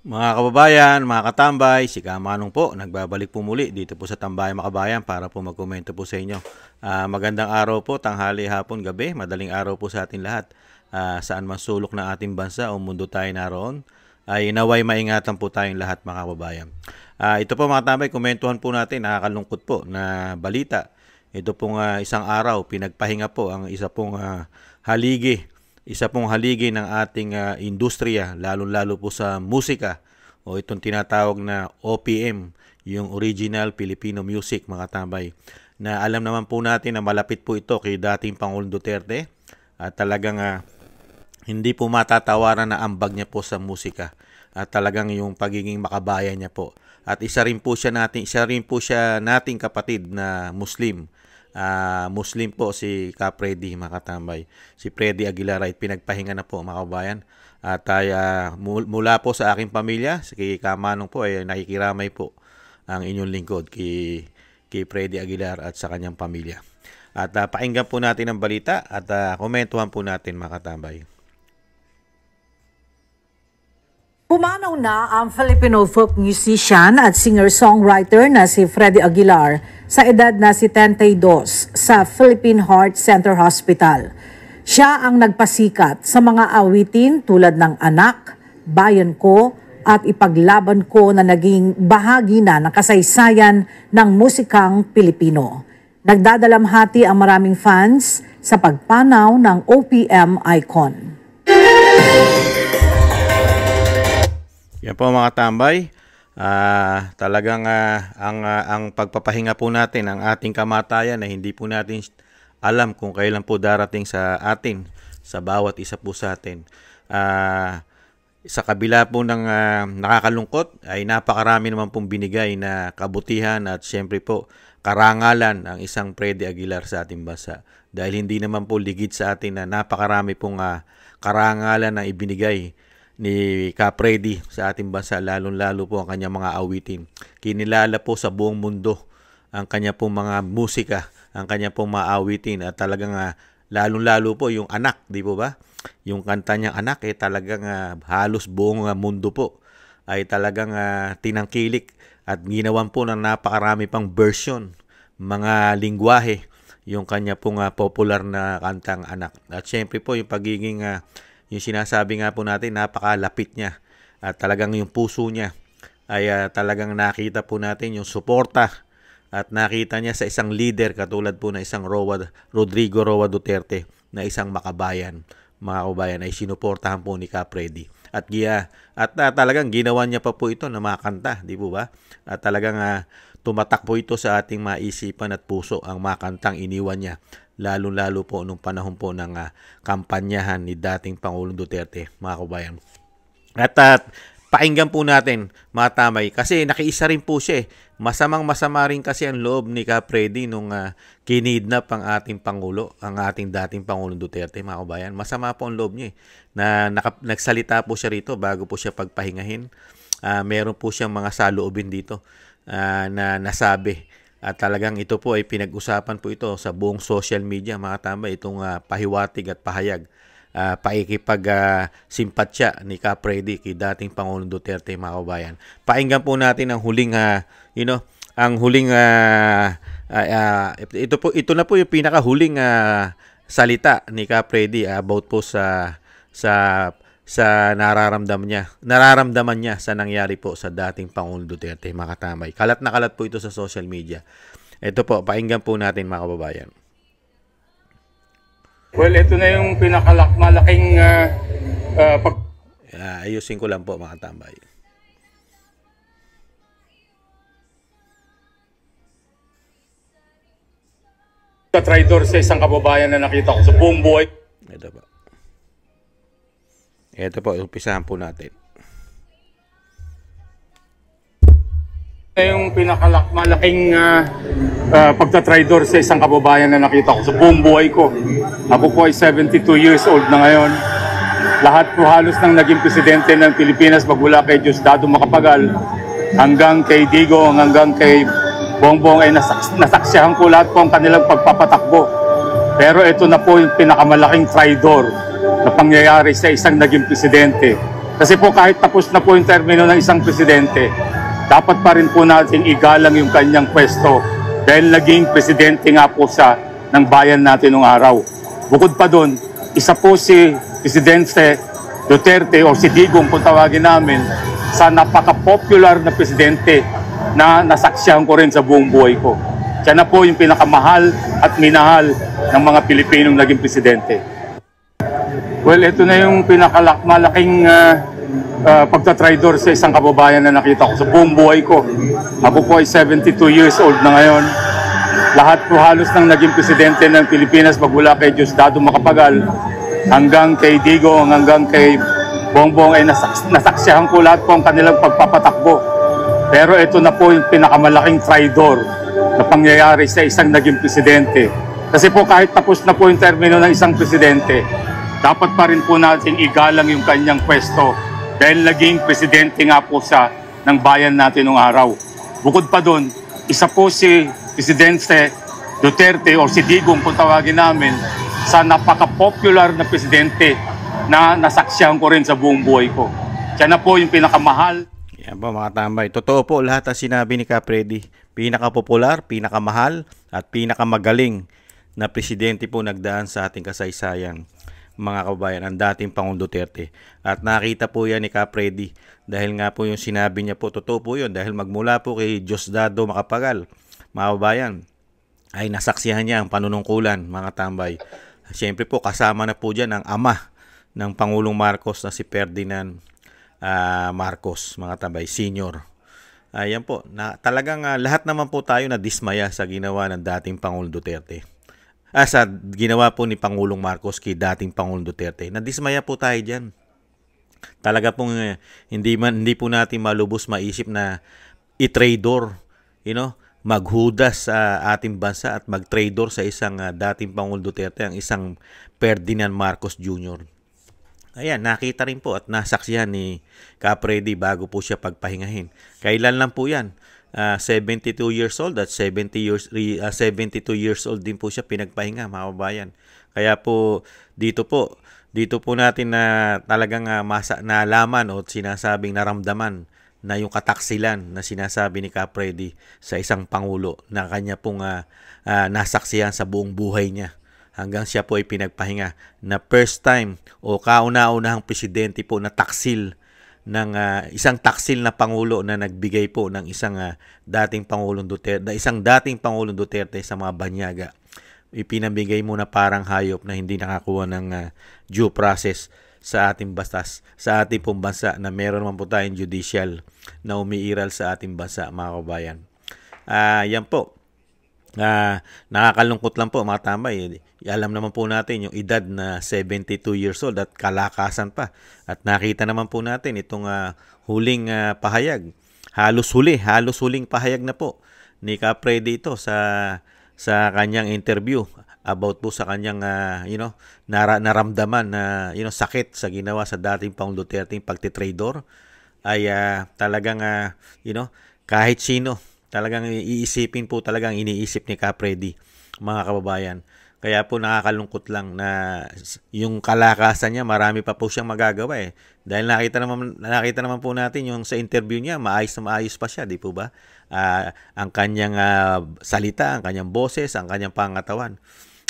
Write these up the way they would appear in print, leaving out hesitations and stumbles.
Mga kababayan, mga katambay, si Kamanong po, nagbabalik po muli dito po sa Tambayan Makabayan para po magkomento po sa inyo. Magandang araw po, tanghali, hapon, gabi, madaling araw po sa atin lahat. Saan man sulok ng ating bansa o mundo tayo naroon, ay naway maingatan po tayong lahat mga kababayan. Ito po mga tambay, komentuhan po natin, nakakalungkot po na balita. Ito pong isang araw, pinagpahinga po ang isa pong haligi ng ating industriya, lalo-lalo po sa musika o itong tinatawag na OPM, yung Original Filipino Music mga tambay. Na alam naman po natin na malapit po ito kay dating Pangulong Duterte at talagang hindi po matatawaran na ambag niya po sa musika at talagang yung pagiging makabayan niya po. At isa rin po siya nating kapatid na Muslim. Muslim po si Freddy mga katambay. Si Freddy Aguilar ay pinagpahinga na po mga kabayan. At mula po sa aking pamilya, si Kamanong po ay nakikiramay po ang inyong lingkod kay Freddy Aguilar at sa kanyang pamilya. At pakinggan po natin ang balita at komentuhan po natin mga katambay. Pumanaw na ang Filipino folk musician at singer-songwriter na si Freddy Aguilar sa edad na 72 sa Philippine Heart Center Hospital. Siya ang nagpasikat sa mga awitin tulad ng Anak, Bayan Ko at Ipaglaban Ko na naging bahagi na ng kasaysayan ng musikang Pilipino. Nagdadalamhati ang maraming fans sa pagpanaw ng OPM icon. Yan po mga tambay, talagang ang pagpapahinga po natin, ang ating kamatayan na hindi po natin alam kung kailan po darating sa atin, sa bawat isa po sa atin. Sa kabila po ng nakakalungkot ay napakarami naman pong binigay na kabutihan at syempre po karangalan ang isang Freddy Aguilar sa ating bansa. Dahil hindi naman po ligid sa atin na napakarami pong karangalan na ibinigay ni Freddy sa ating bansa, lalong-lalo po ang kanyang mga awitin. Kinilala po sa buong mundo ang kanya pong mga musika, ang kanya pong mga awitin at talagang lalong-lalo po yung Anak, di po ba? Yung kanta niyang Anak talagang halos buong mundo po ay talagang tinangkilik at ginawan po ng napakarami pang version, mga lingwahe, yung kanya pong popular na kantang Anak. At syempre po yung pagiging yung sinasabi nga po natin, napakalapit niya at talagang yung puso niya ay talagang nakita po natin yung suporta at nakita niya sa isang leader katulad po na isang Rodrigo Roa Duterte na isang makabayan, mga kabayan, ay sinuportahan po ni Freddy. At talagang ginawa niya pa po ito na makanta, di po ba? At talagang tumatak po ito sa ating maisipan at puso ang makantang iniwan niya, lalo-lalo po nung panahon po ng kampanyahan ni dating Pangulong Duterte, mga kabayan. At pakinggan po natin, mga tamay, kasi nakiisa rin po siya. Masamang-masama rin kasi ang loob ni Freddy nung kinidnap ang ating Pangulo, ang ating dating Pangulong Duterte, mga kabayan. Masama po ang loob niya nagsalita po siya rito bago po siya pagpahingahin. Meron po siyang mga saloobin dito na nasabi. At talagang ito po ay pinag-usapan po ito sa buong social media, mga tambay, itong pahiwatig at pahayag, paikipag-simpatsya ni Freddy kay dating Pangulong Duterte, mga kabayan. Pakinggan po natin ang huling, ito na po yung pinakahuling salita ni Freddy about po sa nararamdaman niya sa nangyari po sa dating Pangulong Duterte, mga katamay. Kalat na kalat po ito sa social media. Ito po, pakinggan po natin, mga kababayan. Well, ito na yung pinakamalaking ayusin ko lang po, mga katambay. Traidor sa isang kababayan na nakita ko sa buong buhay. Ito po, umpisahan po natin. Yung pinakamalaking pagtatraidor sa isang kababayan na nakita ko sa buong buhay ko. Ako po ay 72 years old na ngayon. Lahat po halos ng naging presidente ng Pilipinas magmula kay Diosdado Macapagal hanggang kay Digo, hanggang kay Bongbong ay nasaksihan ko lahat po ang kanilang pagpapatakbo. Pero ito na po yung pinakamalaking traidor na pangyayari sa isang naging presidente. Kasi po kahit tapos na po yung termino ng isang presidente, dapat pa rin po natin igalang yung kanyang pwesto dahil naging presidente nga po siya ng bayan natin nung araw. Bukod pa doon, isa po si Presidente Duterte o si Digong kung tawagin namin sa napaka-popular na presidente na nasaksihan ko rin sa buong buhay ko. Siya na po yung pinakamahal at minahal ng mga Pilipinong naging presidente. Well, ito na yung pinakamalaking pagtatraidor sa isang kababayan na nakita ko sa buong buhay ko. Ako po ay 72 years old na ngayon. Lahat po halos ng naging presidente ng Pilipinas magmula kay Diosdado Macapagal hanggang kay Digong, hanggang kay Bongbong ay nasaksihan ko lahat po ang kanilang pagpapatakbo. Pero ito na po yung pinakamalaking traidor na pangyayari sa isang naging presidente. Kasi po kahit tapos na po yung termino ng isang presidente, dapat pa rin po natin igalang yung kanyang pwesto dahil naging presidente nga po siya ng bayan natin nung araw. Bukod pa doon, isa po si Presidente Duterte o si Digong kung tawagin namin sa napaka-popular na presidente na nasaksihan ko rin sa buong buhay ko. Siya na po yung pinakamahal. Yan po mga tambay. Totoo po lahat ang sinabi ni Capredi. Pinaka-popular, pinakamahal at pinakamagaling na presidente po nagdaan sa ating kasaysayan, mga kababayan, ang dating Pangulong Duterte. At nakita po yan ni Capredi dahil nga po yung sinabi niya po, totoo po yun, dahil magmula po kay Diosdado Macapagal, mga kababayan, ay nasaksihan niya ang panunungkulan, mga tambay. Siyempre po kasama na po dyan ang ama ng Pangulong Marcos na si Ferdinand Marcos, mga tambay, senior. Ayan po, talagang lahat naman po tayo na dismaya sa ginawa ng dating Pangulong Duterte. Sa ginawa po ni Pangulong Marcos kay dating Pangulong Duterte. Nadismaya po tayo dyan. Talaga pong hindi po natin malubos maisip na i-traidor, maghudas sa ating bansa at mag-traidor sa isang dating Pangulong Duterte, ang isang Ferdinand Marcos Jr. Ayan, nakita rin po at nasaksihan ni Capredi bago po siya pagpahingahin. Kailan lang po yan? 72 years old at 72 years old din po siya pinagpahinga, mga kababayan. Kaya po dito po natin na talagang nalaman o sinasabing naramdaman na yung kataksilan na sinasabi ni Capredi sa isang pangulo na kanya pong nasaksihan sa buong buhay niya hanggang siya po ay pinagpahinga, na first time o kauna-unahang presidente po na taksil ng isang taksil na pangulo na nagbigay po ng isang dating Pangulong Duterte sa mga banyaga. Ipinamigay mo na parang hayop na hindi nakakuha ng due process sa ating bastas, sa ating pong bansa, na meron naman po tayong judicial na umiiral sa ating bansa, mga kabayan. Yan po. Nakakalungkot lang po, mga tambay. Alam naman po natin yung edad na 72 years old at kalakasan pa. At nakita naman po natin itong huling pahayag. Halos huling pahayag na po ni Capredi ito sa kanyang interview about po sa kanyang naramdaman na sakit sa ginawa sa dating Pangulong Duterte, yung pagtitraidor ay talagang kahit sino talagang iniisip ni Capredi, mga kababayan. Kaya po nakakalungkot lang na yung kalakasan niya, marami pa po siyang magagawa eh. Dahil nakita naman po natin yung sa interview niya, maayos na maayos pa siya, di po ba? Ang kanyang salita, ang kanyang boses, ang kanyang pangatawan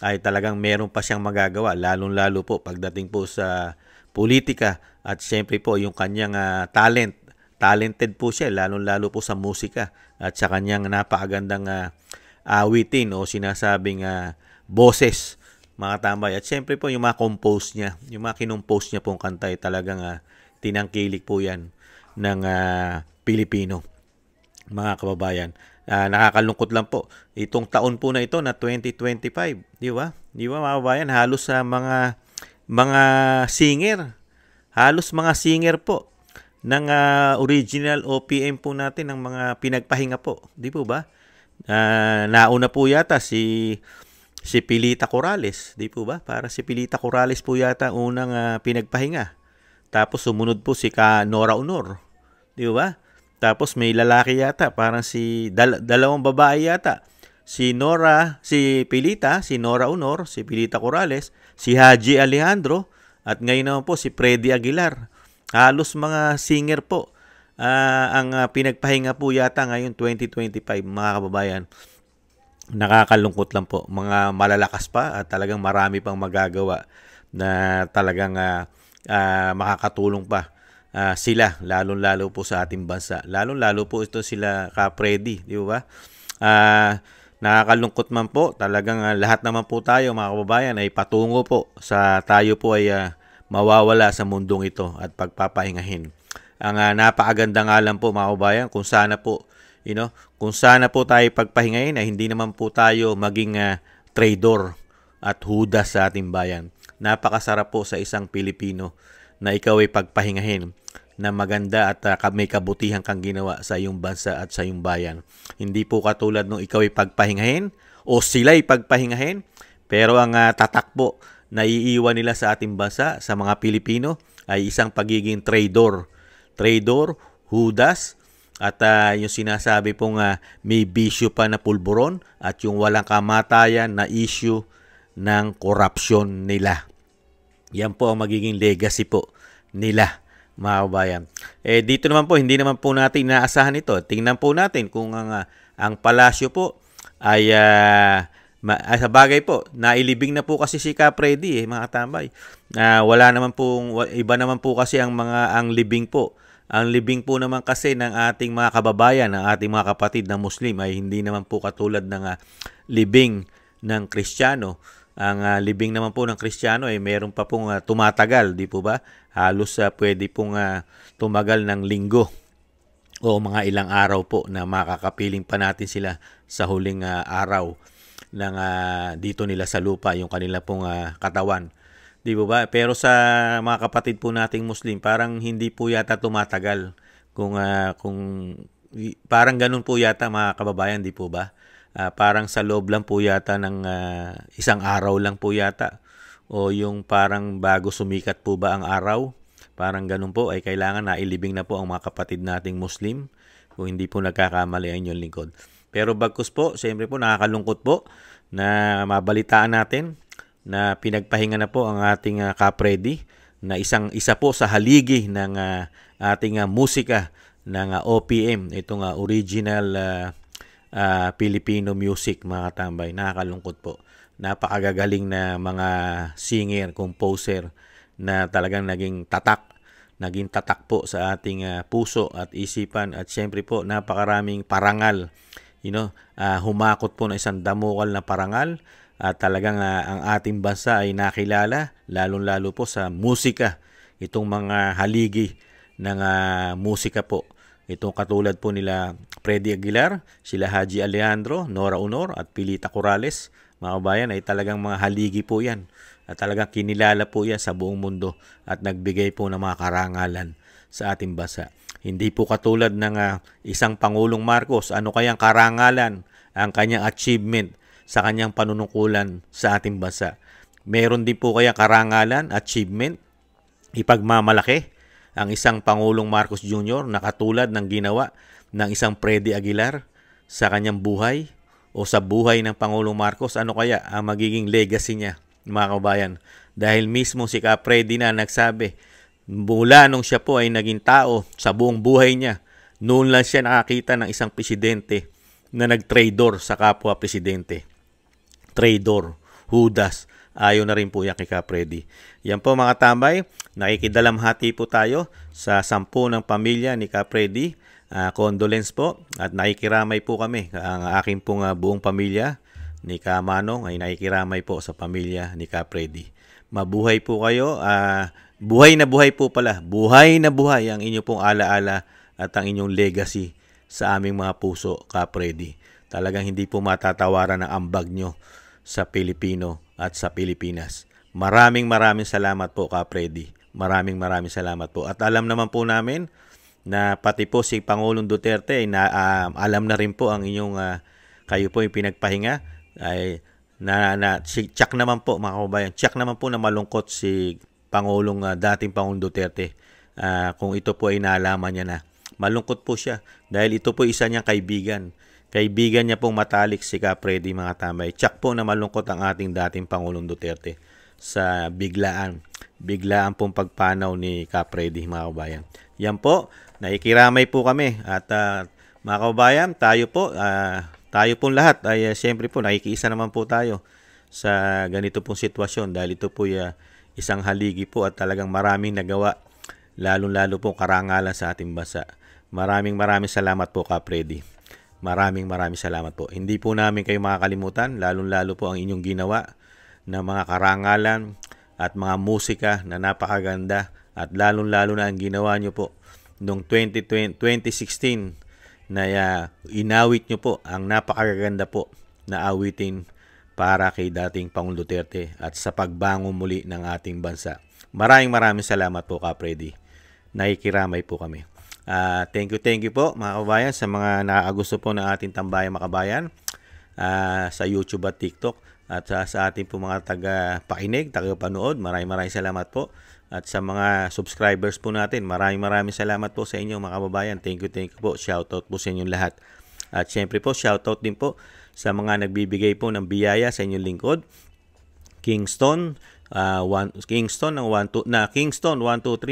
ay talagang meron pa siyang magagawa, lalong-lalo po pagdating po sa politika at siyempre po yung kanyang talent. Talented po siya, lalong-lalo po sa musika at sa kanyang napakagandang awitin o sinasabing boses, mga tambay. At siyempre po yung mga compose niya, yung mga kinompose niya pong kanta ay talagang tinangkilik po yan ng Pilipino, mga kababayan. Nakakalungkot lang po itong taon po na ito na 2025, di ba? Di ba, mga kababayan, halos sa mga singer po ng original OPM po natin, ng mga pinagpahinga po, di po ba? Nauna po yata si Pilita Corrales, di po ba? Para si Pilita Corrales po yata unang pinagpahinga. Tapos sumunod po si Nora Honor, di ba? Tapos may lalaki yata, parang dalawang babae yata. Si Pilita, si Nora Honor, si Pilita Corrales, si Haji Alejandro, at ngayon naman po si Freddy Aguilar. Halos mga singer po ang pinagpahinga po yata ngayon 2025 mga kababayan. Nakakalungkot lang po. Mga malalakas pa at talagang marami pang magagawa na talagang makakatulong pa sila, lalong-lalo po sa ating bansa. Lalong-lalo po ito sila Ka-Freddy, di ba? Nakakalungkot man po, talagang lahat naman po tayo mga kababayan ay patungo po sa tayo po ay mawawala sa mundong ito at pagpapahingahin. Ang napakaganda nga lang po mga kababayan kung sana po kung sana po tayo pagpahingahin ay hindi naman po tayo maging traidor at hudas sa ating bayan. Napakasarap po sa isang Pilipino na ikaw ay pagpahingahin na maganda at may kabutihan kang ginawa sa iyong bansa at sa iyong bayan. Hindi po katulad nung ikaw ay pagpahingahin o sila ay pagpahingahin, pero ang tatak po na iiwan nila sa ating bansa, sa mga Pilipino, ay isang pagiging traidor, hudas, at yung sinasabi pong may bisyo pa na pulburon at yung walang kamatayan na issue ng korupsyon nila. Yan po ang magiging legacy po nila, mga kabayan. Dito naman po, hindi naman po natin inaasahan ito. Tingnan po natin kung ang palasyo po ay sa bagay po, nailibing na po kasi si Ka-Freddy mga katambay. Wala naman po, iba naman po kasi ang libing po. Ang libing po naman kasi ng ating mga kababayan, ng ating mga kapatid na Muslim ay hindi naman po katulad ng libing ng Kristiyano. Ang libing naman po ng Kristiyano ay meron pa pong tumatagal, di po ba? Halos pwede pong tumagal ng linggo o mga ilang araw po na makakapiling pa natin sila sa huling araw ng dito nila sa lupa, yung kanila pong katawan. Di ba? Pero sa mga kapatid po nating Muslim, parang hindi po yata tumatagal. Kung parang ganun po yata mga kababayan, di po ba? Parang sa loob lang po yata ng isang araw lang po yata. O yung parang bago sumikat po ba ang araw? Parang ganun po ay kailangan na ilibing na po ang mga kapatid nating Muslim. Kung hindi po nagkakamali ang inyong lingkod. Pero bagkus po, siyempre po nakakalungkot po na mabalitaan natin na pinagpahinga na po ang ating Ka-Freddy na isa po sa haligi ng ating musika ng OPM, itong original Filipino music, mga katambay. Nakakalungkot po. Napakagagaling na mga singer, composer na talagang naging tatak po sa ating puso at isipan at siyempre po napakaraming parangal. Humakot po na isang damukal na parangal. At talagang ang ating bansa ay nakilala, lalong-lalo po sa musika. Itong mga haligi ng musika po. Itong katulad po nila Freddy Aguilar, sila Haji Alejandro, Nora Honor at Pilita Corrales. Mga kabayan ay talagang mga haligi po yan. At talagang kinilala po yan sa buong mundo at nagbigay po ng mga karangalan sa ating bansa. Hindi po katulad ng isang Pangulong Marcos. Ano kayang karangalan ang kanyang achievement sa kanyang panunungkulan sa ating bansa? Meron din po kaya karangalan, achievement, ipagmamalaki ang isang Pangulong Marcos Jr. na katulad ng ginawa ng isang Freddy Aguilar sa kanyang buhay o sa buhay ng Pangulong Marcos? Ano kaya ang magiging legacy niya, mga kabayan? Dahil mismo si Ka-Freddy na nagsabi, mula nung siya po ay naging tao sa buong buhay niya, noon lang siya nakakita ng isang presidente na nag-traidor sa kapwa presidente. Traidor, hudas, ayaw na rin po yan kay Ka-Freddy. Yan po mga tambay, nakikidalamhati po tayo sa 10 ng pamilya ni Ka-Freddy. Condolence po at nakikiramay po kami. Ang aking pong buong pamilya ni Ka-Manong ay nakikiramay po sa pamilya ni Ka-Freddy. Mabuhay po kayo. Buhay na buhay po pala. Buhay na buhay ang inyong pong alaala at ang inyong legacy sa aming mga puso, Ka-Freddy. Talagang hindi po matatawaran ang ambag nyo sa Pilipino at sa Pilipinas. Maraming salamat po, Ka-Freddy. Maraming salamat po. At alam naman po namin na pati po si Pangulong Duterte ay alam na rin po ang inyong kayo po yung pinagpahinga ay check naman po mga kababayan. Check naman po na malungkot si dating Pangulong Duterte kung ito po ay naalaman niya na. Malungkot po siya dahil ito po isa niyang kaibigan. Kaibigan niya pong matalik si Ka-Freddy, mga tambay. Tsak po na malungkot ang ating dating Pangulong Duterte sa biglaan biglaan pong pagpanaw ni Kap Freddy, mga kababayan. Yan po, naikiramay po kami at mga kababayan, tayo pong lahat ay siyempre po nakikiisa naman po tayo sa ganito pong sitwasyon dahil ito po isang haligi po at talagang maraming nagawa, lalong-lalo po karangalan sa ating bansa. Maraming salamat po, Kap Freddy. Maraming salamat po. Hindi po namin kayo makakalimutan, lalong-lalo po ang inyong ginawa na mga karangalan at mga musika na napakaganda at lalong-lalo na ang ginawa nyo po noong 2016 na inawit nyo po ang napakaganda po na awitin para kay dating Pangulong Duterte at sa pagbangon muli ng ating bansa. Maraming salamat po, Kap Freddy. Nakikiramay po kami. Thank you po mga kabayan sa mga nakakagusto po ng ating tambayan mga kabayan sa YouTube at TikTok at sa ating po mga taga-pakinig, taga-panood. Maraming salamat po. At sa mga subscribers po natin, maraming salamat po sa inyo mga kababayan. Thank you po. Shoutout po sa inyong lahat. At syempre po, shoutout din po sa mga nagbibigay po ng biyaya sa inyong lingkod. Kingston 123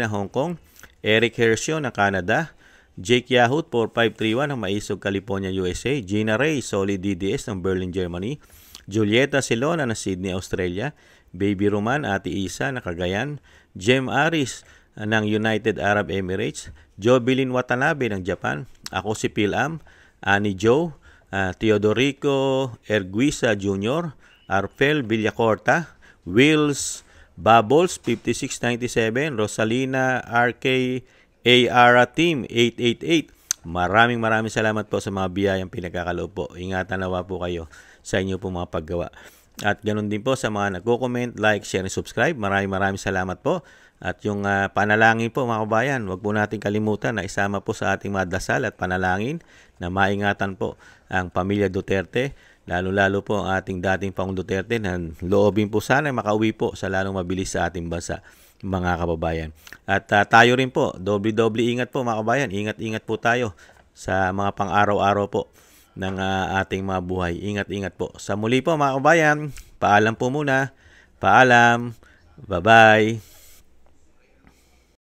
na Hong Kong, Eric Hershio ng Canada, Jake Yahut 4531 ng Maisog, California, USA, Gina Ray Solid DDS ng Berlin, Germany, Julieta Silona ng Sydney, Australia, Baby Roman Ate Isa ng Cagayan, Jem Aris ng United Arab Emirates, Jobilin Watanabe ng Japan, ako si Pilam, Annie Joe, Teodorico Erguisa Jr., Arfel Villacorta, Wills Bubbles 5697, Rosalina RK ARA Team 888. Maraming salamat po sa mga biyayang pinagkakaloob po. Ingatan nawa po kayo sa inyo po mga paggawa. At ganoon din po sa mga nagko-comment, like, share, and subscribe. Maraming salamat po. At yung panalangin po mga kabayan, huwag po natin kalimutan na isama po sa ating mga dasal at panalangin na maingatan po ang pamilya Duterte, lalo-lalo po ang ating dating Pangulong Duterte na loobin po sana makauwi po sa lalong mabilis sa ating bansa, mga kababayan. At tayo rin po, doble ingat po mga kababayan. Ingat po tayo sa mga pang-araw-araw po ng ating mga buhay. Ingat po. Sa muli po mga kababayan, paalam po muna. Paalam. Bye-bye.